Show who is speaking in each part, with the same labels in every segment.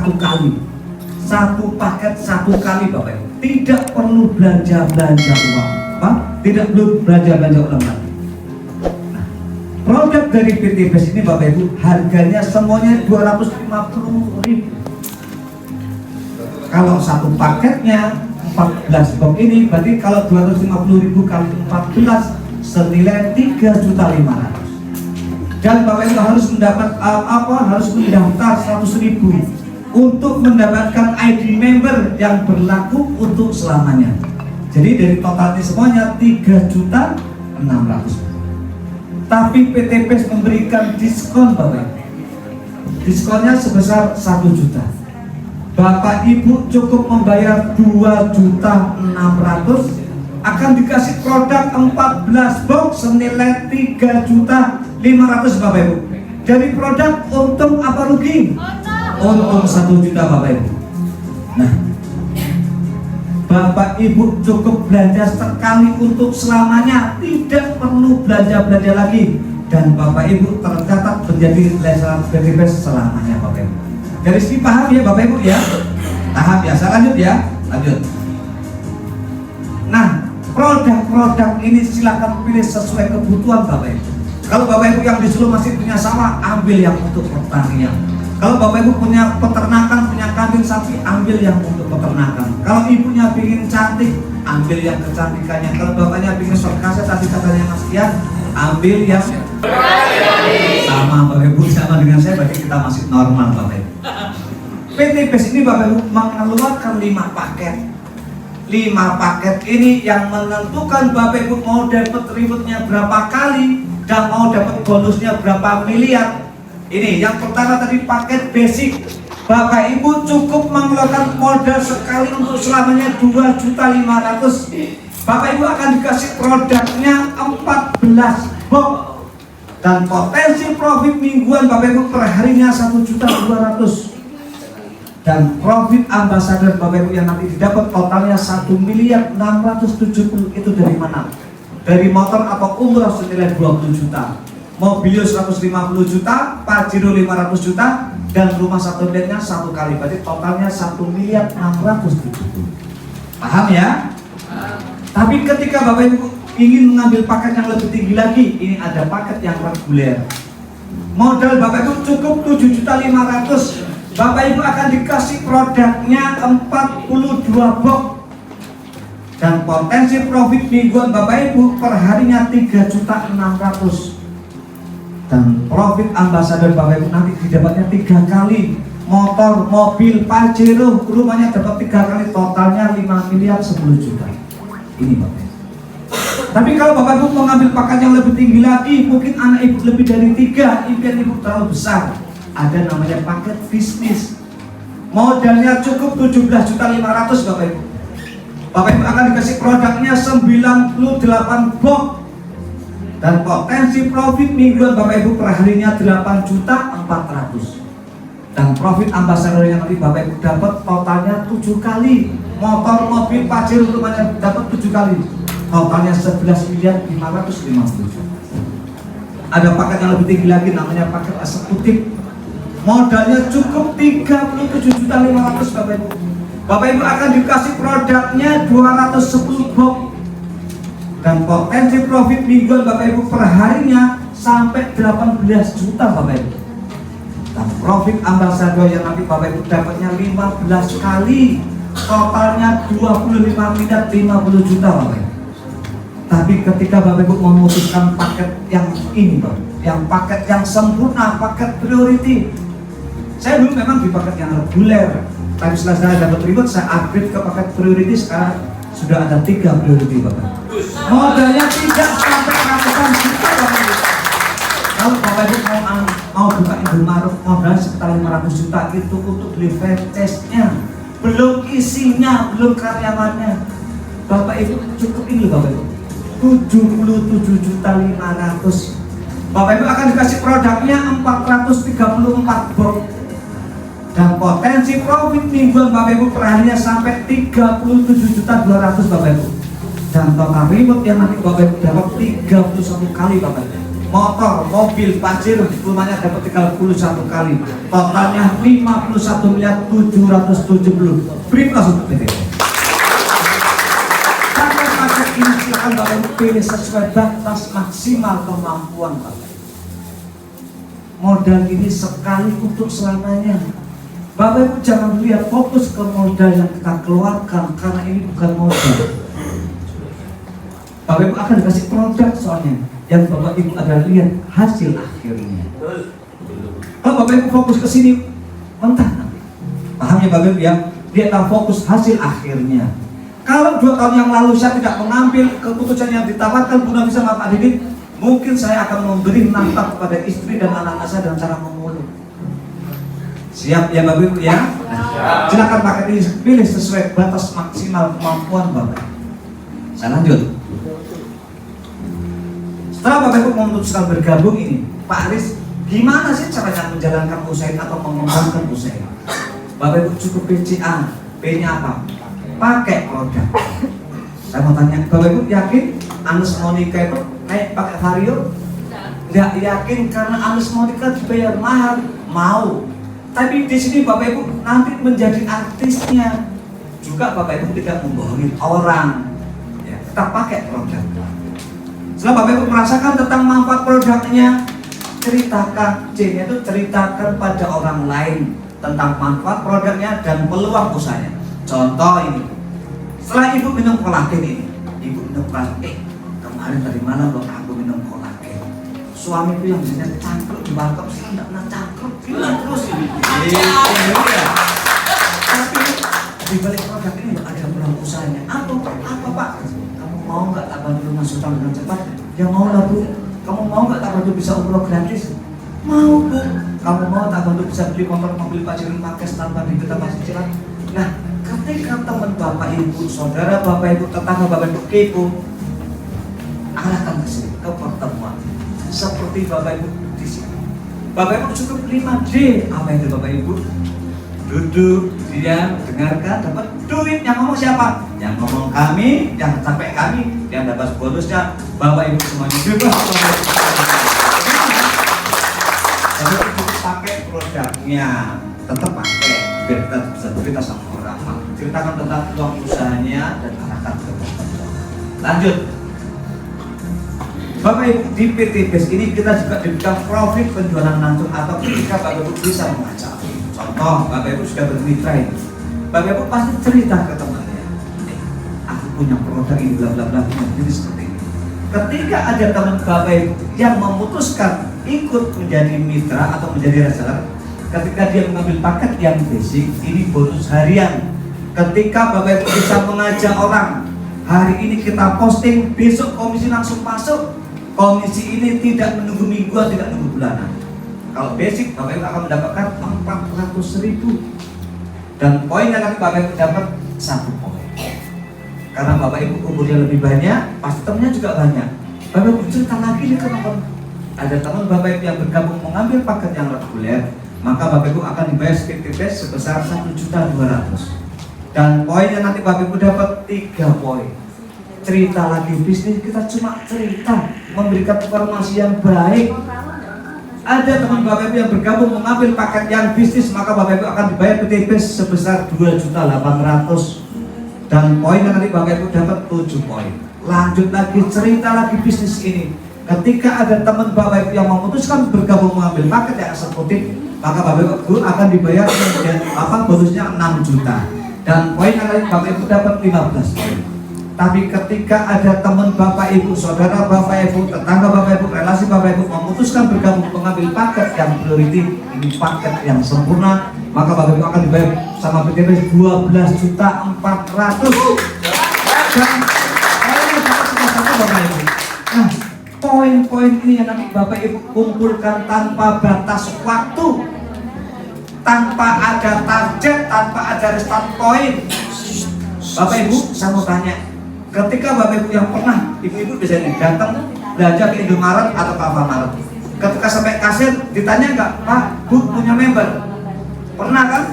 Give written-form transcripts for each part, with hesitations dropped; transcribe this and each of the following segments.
Speaker 1: satu kali, satu paket satu kali Bapak Ibu. Tidak perlu belanja uang, Pak. Tidak perlu belanja uang lagi. Nah, produk dari PT BES ini Bapak Ibu harganya semuanya 250.000. Kalau satu paketnya 14 box ini berarti kalau 250.000 kali 14 senilai 3.500.000. Dan Bapak Ibu harus mendapat harus mendaftar 100.000 untuk mendapatkan ID member yang berlaku untuk selamanya. Jadi dari total ini semuanya 3.600.000. Tapi PT BES memberikan diskon Bapak Ibu. Diskonnya sebesar 1 juta. Bapak Ibu cukup membayar 2.600.000 akan dikasih produk 14 box senilai 3.500.000 Bapak Ibu. Jadi produk untung apa rugi? Untung 1 juta Bapak Ibu. Nah, Bapak Ibu cukup belanja sekali untuk selamanya, tidak perlu belanja lagi. Dan Bapak Ibu tercatat menjadi lesehan PT BES selamanya Bapak Ibu. Dari sini paham ya Bapak Ibu ya? Tahap ya, saya lanjut ya, lanjut. Nah, produk-produk ini silakan pilih sesuai kebutuhan Bapak Ibu. Kalau Bapak Ibu yang di Solo masih punya sawah, ambil yang untuk pertanian. Kalau Bapak Ibu punya peternakan, punya kambing sapi, ambil yang untuk peternakan. Kalau ibunya ingin cantik, ambil yang kecantikannya. Kalau bapaknya ingin short kaset, tadi katanya Mas Kian, ambil yang sama Bapak Ibu, sama dengan saya, berarti kita masih normal Bapak Ibu. PT BES ini Bapak Ibu mengeluarkan 5 paket. 5 paket ini yang menentukan Bapak Ibu mau dapat rewardnya berapa kali dan mau dapat bonusnya berapa miliar. Ini yang pertama tadi paket basic. Bapak Ibu cukup mengeluarkan modal sekali untuk selamanya 2.500.000. Bapak Ibu akan dikasih produknya 14 box dan potensi profit mingguan Bapak Ibu per harinya 1.200.000. Dan profit ambassador Bapak Ibu yang nanti didapat totalnya 1.670.000. Itu dari mana? Dari motor atau umroh senilai 20 juta, mobilio 150 juta, Pajero 500 juta, dan rumah satu bednya 1 kali. Berarti totalnya 1.670.000. Paham ya? Tapi ketika Bapak Ibu ingin mengambil paket yang lebih tinggi lagi, ini ada paket yang reguler. Modal Bapak Ibu cukup 7.500.000. Bapak Ibu akan dikasih produknya 42 box dan potensi profit mingguan Bapak Ibu per harinya 3.600.000. Dan profit ambassador Bapak Ibu nanti didapatnya 3 kali. Motor, mobil, Pajero, rumahnya dapat 3 kali, totalnya 5 miliar 10 juta. Ini Bapak Ibu. Tapi kalau Bapak Ibu mau ngambil paket yang lebih tinggi lagi, mungkin anak Ibu lebih dari 3, impian Ibu terlalu besar, ada namanya paket bisnis. Modalnya cukup 17.500.000 Bapak Ibu. Bapak Ibu akan dikasih produknya 98 box dan potensi profit mingguan Bapak Ibu per harinya 8.400.000. Dan profit ambassador yang nanti Bapak Ibu dapat totalnya 7 kali. Motor, mobil, Pajero, rumahnya dapat 7 kali. Totalnya 11.550.000. Ada paket yang lebih tinggi lagi namanya paket eksekutif. Modalnya cukup 37.500.000 Bapak Ibu. Bapak Ibu akan dikasih produknya 210 box dan potensi profit mingguan Bapak Ibu per harinya sampai 18 juta Bapak Ibu. Dan profit ambassador yang nanti Bapak Ibu dapatnya 15 kali, totalnya 25 miliar 50 juta Bapak Ibu. Tapi ketika Bapak Ibu memutuskan paket yang ini Bapak, yang paket yang sempurna, paket priority. Saya dulu memang di paket yang reguler, tapi setelah saya dapat reward, saya upgrade ke paket priority. Sekarang sudah ada 3 priority Bapak. Modalnya tidak sampai ratusan juta Bapak Ibu. Kalau Bapak Ibu mau buka Indomaret, modal sekitar 500 juta itu untuk beli franchise-nya, belum isinya, belum karyawannya. Bapak Ibu cukup ini Bapak Ibu, 77.500.000. Bapak Ibu akan dikasih produknya 434 box dan potensi profit mingguan Bapak Ibu per harinya sampai 37.200.000 Bapak Ibu. Dan total reward yang nanti Bapak Ibu dapat 31 kali Bapak Ibu. motor, mobil, Pajero rumahnya dapat 31 kali, totalnya 51.770. Beri plus untuk PT. Paket ini silakan Bapak Ibu pilih sesuai batas maksimal kemampuan Bapak. Modal ini sekali untuk selamanya. Bapak Ibu jangan lihat fokus ke modal yang kita keluarkan, karena ini bukan modal. Bapak Ibu akan dikasih produk soalnya, yang Bapak Ibu ada lihat hasil akhirnya. Kalau Bapak Ibu fokus ke sini, mentah nanti. Paham ya Bapak Ibu ya? Dia tahu fokus hasil akhirnya. Kalau 2 tahun yang lalu saya tidak mengambil keputusan yang ditawarkan Bu Nafisa sama Pak Didin, mungkin saya akan memberi nafkah kepada istri dan anak-anak saya dengan cara memungut. Siap ya Bapak Ibu ya? Nah, silakan pakai ini, pilih sesuai batas maksimal kemampuan Bapak. Saya lanjut. Setelah Bapak Ibu memutuskan bergabung ini, Pak Aris, gimana sih caranya menjalankan usaha atau mengembangkan usaha? Bapak Ibu cukup BCA, B-nya apa? Pakai produk. Saya mau tanya, Bapak Ibu yakin Anes Monica itu naik pakai Vario? Nggak yakin karena Anes Monica dibayar mahal, mau. Tapi di sini Bapak Ibu nanti menjadi artisnya. Juga Bapak Ibu tidak membohongi orang. Ya, kita pakai produk. Setelah Bapak Ibu merasakan tentang manfaat produknya, ceritakan, C-nya itu ceritakan pada orang lain tentang manfaat produknya dan peluang usahanya. Contoh ini, setelah Ibu minum kolagen ini, Ibu minum kolagen, kemarin dari mana loh aku minum kolagen? Suamiku yang biasanya cangkruk di warkop, saya tidak pernah cangkruk, bilang terus ini. Tapi di balik produk ini ada peluang usahanya. Apa Pak? Kamu mau nggak tak bantu rumah sultan dengan cepat? Ya mau lah Bu. Kamu mau nggak tak bantu bisa umroh gratis? Mau Bu. Kamu mau tak bantu bisa beli mobil Pajero pakai tanpa dibeta masih cicilan? Nah, ketika teman Bapak Ibu, saudara Bapak Ibu, tetangga Bapak Ibu kepo, arahkan ke sini, ke pertemuan. Seperti Bapak Ibu di sini. Bapak Ibu cukup 5D. Apa itu Bapak Ibu? Duduk, diam, dengarkan, dapat duit. Yang ngomong siapa? Yang ngomong kami, yang sampai kami, yang dapat bonusnya Bapak Ibu semuanya bebas. Bapak Ibu pakai produknya, tetap pakai, biar kita bisa cerita sama orang. Ceritakan tentang peluang usahanya dan arahkan ke pertemuan. Lanjut. Bapak Ibu, di PT BES ini kita juga diberikan profit penjualan langsung atau ketika Bapak Ibu bisa mengajak. Contoh, Bapak Ibu sudah bermitra ini, Bapak Ibu pasti cerita ke temannya, aku punya produk ini, bla bla bla, punya jenis seperti ini. Ketika ada teman Bapak Ibu yang memutuskan ikut menjadi mitra atau menjadi reseller, ketika dia mengambil paket yang basic, ini bonus harian. Ketika Bapak Ibu bisa mengajak orang, hari ini kita posting, besok komisi langsung masuk. Komisi ini tidak menunggu mingguan, tidak menunggu bulanan. Kalau basic, Bapak Ibu akan mendapatkan 400.000. Dan poin yang nanti Bapak Ibu dapat 1 poin. Karena Bapak Ibu umurnya lebih banyak, pasti temannya juga banyak. Bapak Ibu cerita lagi nih ke teman. Ada teman Bapak Ibu yang bergabung mengambil paket yang reguler, maka Bapak Ibu akan dibayar PTBS sebesar 1.200.000. Dan poin yang nanti Bapak Ibu dapat 3 poin. Cerita lagi bisnis, kita cuma cerita, memberikan informasi yang baik. Ada teman Bapak Ibu yang bergabung mengambil paket yang bisnis, maka Bapak Ibu akan dibayar PTBS sebesar 2.800.000. Dan poin yang nanti Bapak Ibu dapat 7 poin. Lanjut lagi, cerita lagi bisnis ini. Ketika ada teman Bapak Ibu yang memutuskan bergabung mengambil paket yang eksekutif, maka Bapak Ibu akan dibayar bonusnya 6 juta. Dan poin yang nanti Bapak Ibu dapat 15 poin. Tapi ketika ada teman Bapak Ibu, saudara Bapak Ibu, tetangga Bapak Ibu, relasi Bapak Ibu memutuskan bergabung mengambil paket yang priority, ini paket yang sempurna, maka Bapak Ibu akan dibayar sama PTBS 12.400.000. Dan poinnya dapat sama Bapak Ibu. Nah, poin-poin ini yang nanti Bapak Ibu kumpulkan tanpa batas waktu, tanpa ada target, tanpa ada restart point. Bapak Ibu, saya mau tanya, ketika Bapak Ibu yang pernah, ibu-ibu biasanya datang belanja ke Indomaret atau ke Alfamart, ketika sampai kasir ditanya nggak, Pak, Bu punya member? Pernah kan?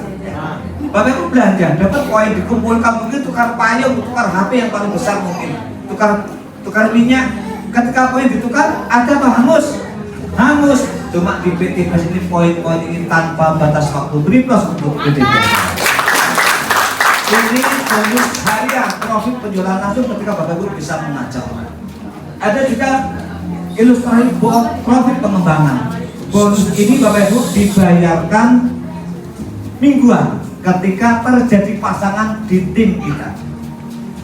Speaker 1: Bapak Ibu belanja, dapat poin dikumpulkan, mungkin tukar payung, tukar HP yang paling besar mungkin, tukar minyak. Ketika poin ditukar, ada apa hangus? hangus. Cuma di PTBS ini poin-poin ini tanpa batas waktu, beri plus untuk PTBS. Ini bonus harian profit penjualan langsung ketika Bapak Ibu bisa mengajak. Ada juga ilustrasi profit pengembangan. Bonus ini Bapak Ibu dibayarkan mingguan ketika terjadi pasangan di tim kita.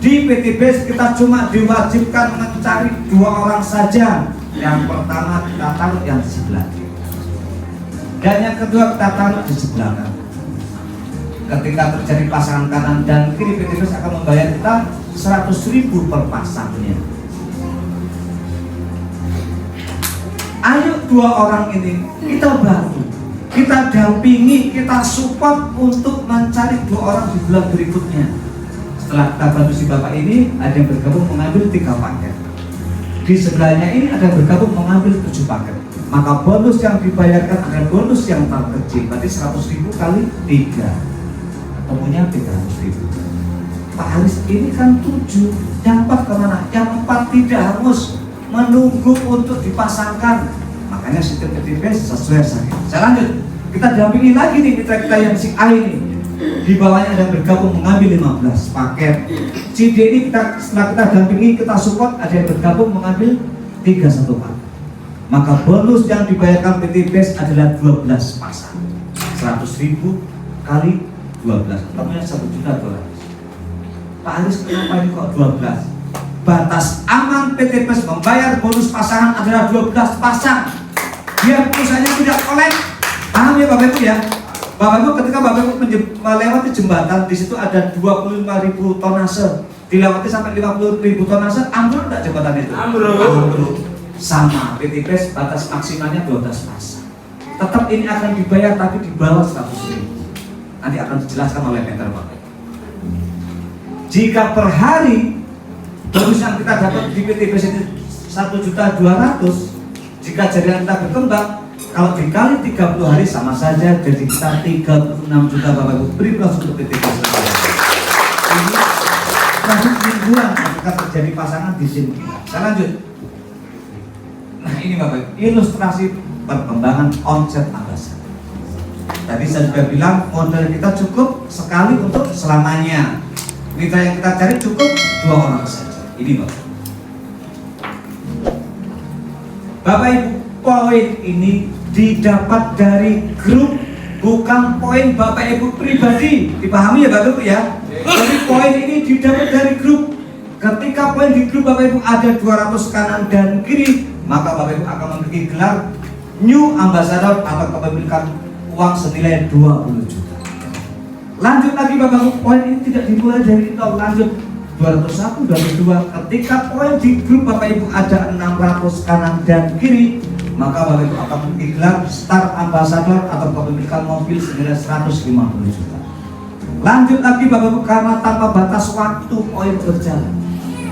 Speaker 1: Di PTBS kita cuma diwajibkan mencari 2 orang saja. Yang pertama kita taruh yang di sebelah kiri, dan yang kedua kita taruh di sebelah kanan. Ketika terjadi pasangan kanan dan kiri, PTBS akan membayar kita 100.000 per pasangnya. Ayo 2 orang ini kita bantu, kita dampingi, kita support untuk mencari 2 orang di bulan berikutnya. Setelah kita bantu si bapak ini, ada yang bergabung mengambil 3 paket. Di sebelahnya ini ada yang bergabung mengambil 7 paket. Maka bonus yang dibayarkan adalah bonus yang terkecil, berarti 100.000 kali 3, ketemunya 300.000. Pak Haris ini kan 7, yang 4 kemana? Yang 4 tidak harus menunggu untuk dipasangkan. Makanya sistem PTBS sesuai saya. Saya lanjut, kita dampingi lagi nih mitra kita yang si A ini. Di bawahnya ada yang bergabung mengambil 15 paket. Si D ini setelah kita dampingi, kita support, ada yang bergabung mengambil 31 paket. Maka bonus yang dibayarkan PTBS adalah 12 pasang. 100.000 kali 12, ketemunya 1.200.000. Pak Haris kenapa ini kok 12? Batas aman PTBS membayar bonus pasangan adalah 12 pasang. Biar perusahaannya tidak kolek. Paham ya Bapak Ibu ya? Bapak Ibu, ketika Bapak Ibu melewati jembatan, di situ ada 25.000 tonase, dilewati sampai 50.000 tonase, ambruk enggak jembatan itu? Ambruk. Sama, PTBS batas maksimalnya 12 pasang. Tetap ini akan dibayar tapi di bawah 100.000. Nanti akan dijelaskan oleh Peter Bapak. Jika per hari bonus yang kita dapat di PTBS itu 1.200.000, jika jaringan kita berkembang, kalau dikali 30 hari sama saja, jadi kita 36 juta Bapak Ibu. Beri plus untuk PTBS. Ini profit mingguan ketika terjadi pasangan di sini. Saya lanjut. Nah ini Bapak Ibu, ilustrasi perkembangan omset ambassador. Tadi saya sudah bilang modal kita cukup sekali untuk selamanya. Mitra yang kita cari cukup 2 orang saja. Ini Bapak Ibu, poin ini didapat dari grup, bukan poin Bapak Ibu pribadi. Dipahami ya Bapak Ibu ya? Jadi poin ini didapat dari grup. Ketika poin di grup Bapak Ibu ada 200 kanan dan kiri, maka Bapak Ibu akan memiliki gelar New Ambassador atau kepemilikan uang senilai 20 juta. Lanjut lagi Bapak Ibu, poin ini tidak dimulai dari nol, lanjut 201, 202. Ketika poin di grup Bapak Ibu ada 600 kanan dan kiri, maka Bapak Ibu akan memiliki gelar Star Ambassador atau kepemilikan mobil senilai 150 juta. Lanjut lagi Bapak Ibu, karena tanpa batas waktu poin berjalan.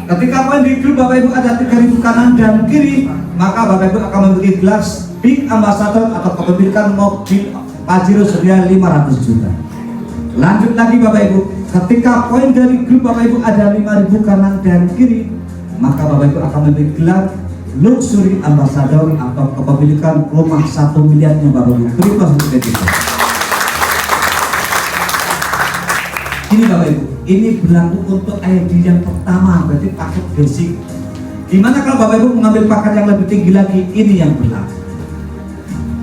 Speaker 1: Ketika poin di grup Bapak Ibu ada 3.000 kanan dan kiri, maka Bapak Ibu akan memiliki gelar Big Ambassador atau kepemilikan mobil Pajero senilai 500 juta. Lanjut lagi Bapak Ibu, ketika poin dari grup Bapak Ibu ada 5.000 kanan dan kiri, maka Bapak Ibu akan memiliki gelar Luxury Ambassador atau kepemilikan rumah 1 miliarnya Bapak Ibu. Beri plus untuk kita. Ini Bapak Ibu, ini berlaku untuk ID yang pertama, berarti paket basic. Gimana kalau Bapak Ibu mengambil paket yang lebih tinggi lagi? Ini yang berlaku.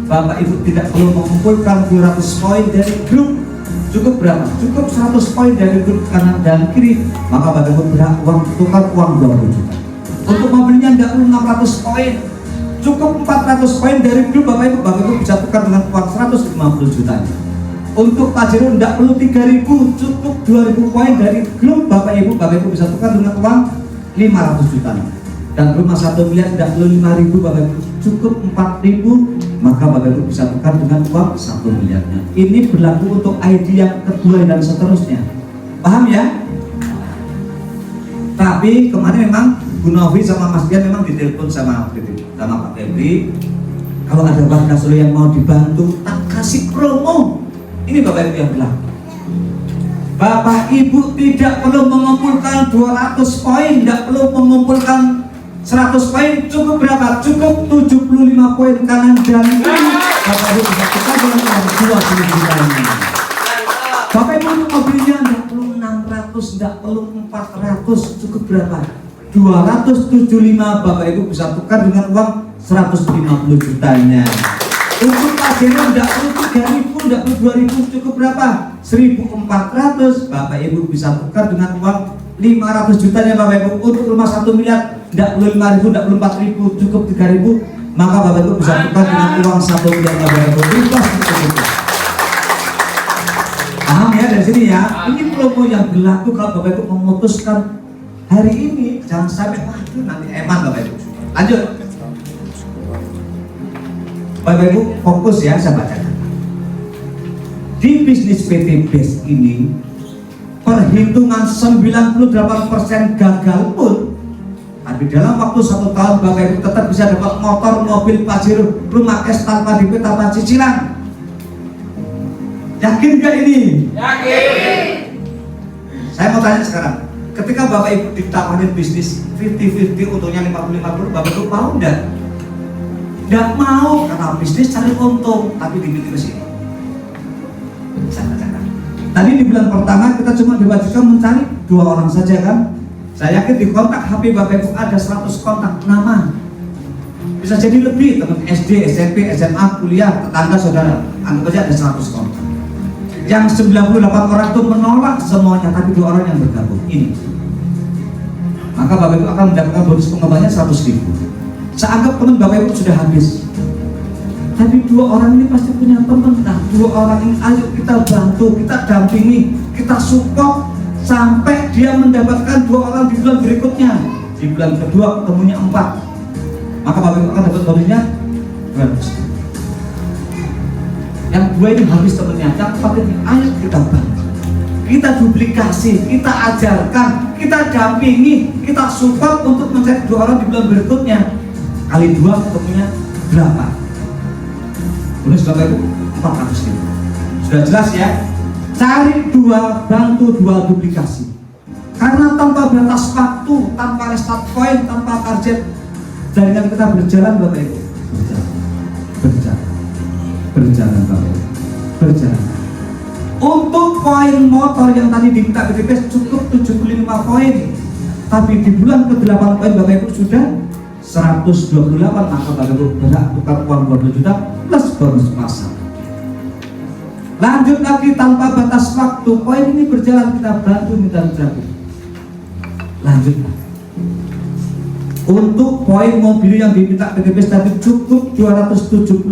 Speaker 1: Bapak Ibu tidak perlu mengumpulkan 200 poin dari grup. Cukup berapa? Cukup 100 poin dari grup kanan dan kiri, maka Bapak Ibu berhak tukar uang 20 juta. Untuk mobilnya tidak perlu 600 poin, cukup 400 poin dari grup Bapak Ibu bisa tukar dengan uang 150 juta. Untuk Pajero tidak perlu 3.000, cukup 2.000 poin dari grup Bapak Ibu bisa tukar dengan uang 500 juta. Dan rumah 1 miliar tidak perlu 5.000 Bapak Ibu, cukup 4.000, maka Bapak Ibu bisa tukar dengan uang 1 miliarnya. Ini berlaku untuk ID yang kedua dan seterusnya. Paham ya? Tapi kemarin memang Bu Novi sama Mas Dian memang ditelepon sama Pak Febri. Kalau ada warga Solo yang mau dibantu, tak kasih promo. Ini Bapak Ibu yang bilang. Bapak Ibu tidak perlu mengumpulkan 200 poin, tidak perlu mengumpulkan 100 poin cukup berapa? Cukup 75 poin kanan dan kiri. Bapak Ibu bisa tukar dengan uang 20 jutanya. Bapak Ibu untuk mobilnya nggak perlu 600, nggak perlu 400, cukup berapa? 275. Bapak Ibu bisa tukar dengan uang 150 jutanya. Untuk Pajero nggak perlu 3.000, nggak perlu 2.000, cukup berapa? 1.400. Bapak Ibu bisa tukar dengan uang 500 jutanya Bapak Ibu. Untuk rumah 1 miliar nggak perlu 5.000, nggak perlu 4.000, cukup 3.000. Maka Bapak Ibu bisa tukar dengan uang 1 miliar Bapak Ibu. Paham ya dari sini ya? Ini promo yang berlaku kalau Bapak Ibu memutuskan hari ini. Jangan sampai waduh nanti eman Bapak Ibu. Lanjut. Bapak Ibu fokus ya, saya bacakan. Di bisnis PT BES ini perhitungan 98% gagal pun, tapi dalam waktu 1 tahun Bapak Ibu tetap bisa dapat motor, mobil, Pajero, rumah cash tanpa DP, tanpa cicilan. Yakin gak ini? Yakin. Saya mau tanya sekarang, ketika Bapak Ibu ditawarin bisnis 50-50, untungnya 50-50, Bapak Ibu mau enggak? Enggak mau, karena bisnis cari untung, tapi dimiliki ke sini. Saya bacakan. Tadi di bulan pertama kita cuma diwajibkan mencari 2 orang saja kan? Saya yakin di kontak HP Bapak Ibu ada 100 kontak nama. Bisa jadi lebih, teman SD, SMP, SMA, kuliah, tetangga, saudara. Anggap aja ada 100 kontak. Yang 98 orang itu menolak semuanya, tapi 2 orang yang bergabung ini. Maka Bapak Ibu akan mendapatkan bonus pengembangannya 100.000. Saya anggap teman Bapak Ibu sudah habis. Tapi 2 orang ini pasti punya teman. Nah, 2 orang ini ayo kita bantu, kita dampingi, kita support sampai dia mendapatkan 2 orang di bulan berikutnya. Di bulan kedua ketemunya 4. Maka Bapak Ibu akan dapat bonusnya 200. Yang 2 ini habis temennya, yang 4 ini ayo kita bantu, kita duplikasi, kita ajarkan, kita dampingi, kita support untuk mencari 2 orang di bulan berikutnya. Kali 2 ketemunya berapa? Bonus Bapak Ibu 400.000. Sudah jelas ya? Cari 2, bantu 2 duplikasi. Karena tanpa batas waktu, tanpa restart point, tanpa target, jaringan kita berjalan Bapak Ibu. Berjalan Bapak Ibu. Berjalan. Untuk poin motor yang tadi diminta BTPS cukup 75 poin. Tapi di bulan ke-8 poin Bapak Ibu sudah 128, maka Bapak Ibu berhak tukar uang 20 juta plus bonus pasang. Lanjut lagi tanpa batas waktu, poin ini berjalan, kita bantu minta berapa. Lanjut. Untuk poin mobil yang diminta PTPS tadi cukup 275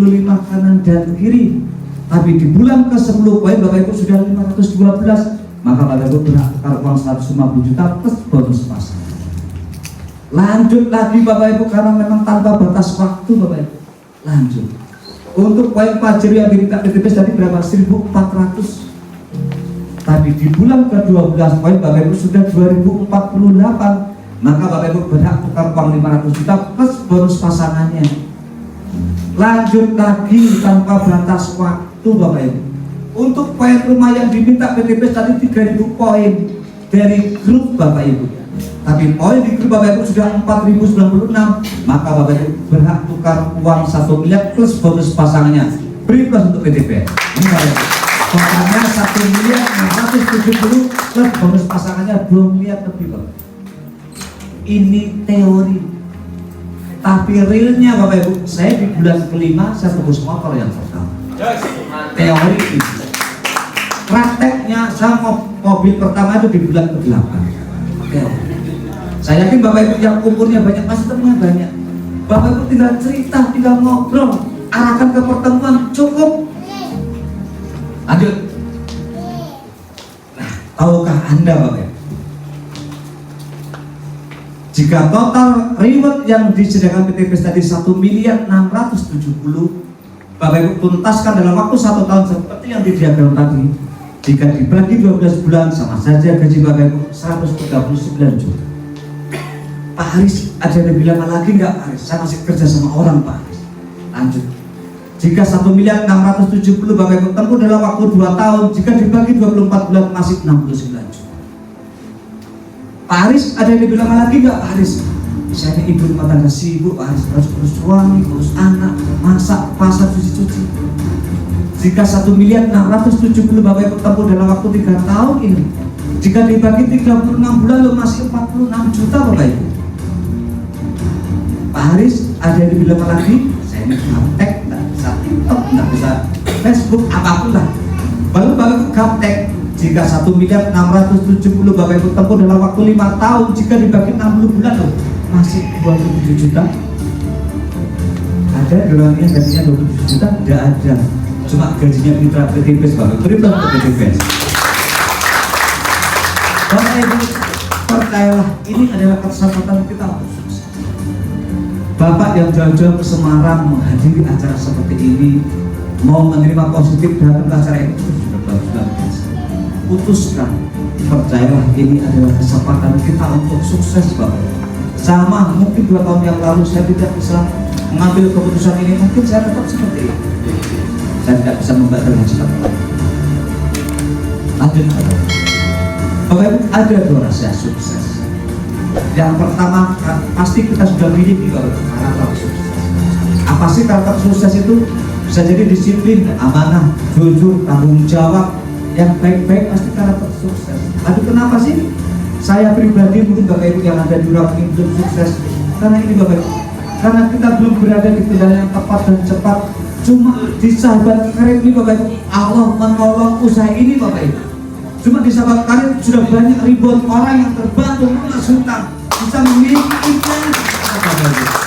Speaker 1: kanan dan kiri. Tapi di bulan ke-10 poin Bapak Ibu sudah 512, maka Bapak Ibu berhak tukar uang 150 juta plus bonus pasang. Lanjut lagi Bapak Ibu karena memang tanpa batas waktu Bapak Ibu. Lanjut. Untuk poin Pajero yang diminta PTPS tadi berapa? 1.400. Tapi di bulan ke-12 poin Bapak Ibu sudah 2048. Maka Bapak Ibu berhak tukar uang 500 juta plus bonus pasangannya. Lanjut lagi tanpa batas waktu Bapak Ibu. Untuk poin rumah yang diminta PTPS tadi 3.000 poin dari grup Bapak Ibu. Tapi poin di grup Bapak Ibu sudah 4.096, maka Bapak Ibu berhak tukar uang 1 miliar plus bonus pasangannya. Beri plus untuk PTPS. Ini Bapak Ibu. Totalnya 1 miliar 670 plus bonus pasangannya 2 miliar lebih Bapak. Ini teori, tapi realnya Bapak Ibu, saya di bulan ke-5 saya tebus motor yang pertama. Teori ini, prakteknya saya mobil pertama itu di bulan ke-8. Saya yakin Bapak Ibu yang umurnya banyak pasti temannya banyak. Bapak Ibu tinggal cerita, tinggal ngobrol, arahkan ke pertemuan, cukup. Lanjut. Nah, tahukah Anda Bapak Ibu, jika total reward yang disediakan PTPS tadi 1.670.000, Bapak Ibu tuntaskan dalam waktu 1 tahun seperti yang didiagram tadi. Jika dibagi 12 bulan sama saja gaji Bapak Ibu 139 juta. Pak Haris, ada yang bilang lagi nggak Pak Haris? Saya masih kerja sama orang Pak Haris. Lanjut. Jika 1.670.000 Bapak Ibu tempuh dalam waktu 2 tahun, jika dibagi 24 bulan masih 69 juta. Pak Haris, ada yang bilang lagi nggak Pak Haris? Saya ibu rumah tangga sibuk, harus urus suami, urus anak, masak, pasar, cuci-cuci. Jika 1.670.000 Bapak Ibu tempuh dalam waktu 3 tahun ini, jika dibagi 36 bulan lo masih 46 juta Bapak Ibu. Pak Haris ada yang dibilang lagi, saya ini gaptek, nggak bisa TikTok, nggak bisa Facebook, apapun lah. Baru Bapak Ibu gaptek, jika 1.670.000 Bapak Ibu tempuh dalam waktu 5 tahun, jika dibagi 60 bulan loh, masih 27 juta. Ada orang yang gajinya 27 juta? Tidak ada. Cuma gajinya mitra PTPS Bapak, berilah PTPS. Bapak Ibu, percayalah, ini adalah kesempatan kita untuk sukses. Bapak yang jauh-jauh ke Semarang menghadiri acara seperti ini, mau menerima positif datang ke acara ini, sudah bagus. Putuskan, percayalah, ini adalah kesempatan kita untuk sukses Bapak. Sama, mungkin 2 tahun yang lalu saya tidak bisa mengambil keputusan ini, mungkin saya tetap seperti ini. Saya tidak bisa membayar dengan cepat. Lanjut. Bapak Ibu, ada 2 rahasia sukses. Yang pertama, pasti kita sudah miliki karakter sukses. Apa sih karakter sukses itu? Bisa jadi disiplin, amanah, jujur, tanggung jawab, yang baik-baik pasti karakter sukses. Tapi kenapa sih saya pribadi, mungkin Bapak Ibu yang ada di rumah ini belum sukses? Karena ini Bapak Ibu, karena kita belum berada di kendali yang tepat dan cepat. Cuma di sahabat karir ini Bapak Ibu, Allah menolong usaha ini Bapak Ibu. Cuma di sahabat karir sudah banyak ribuan orang yang terbantu lunas hutang, bisa memiliki iklan Bapak Ibu.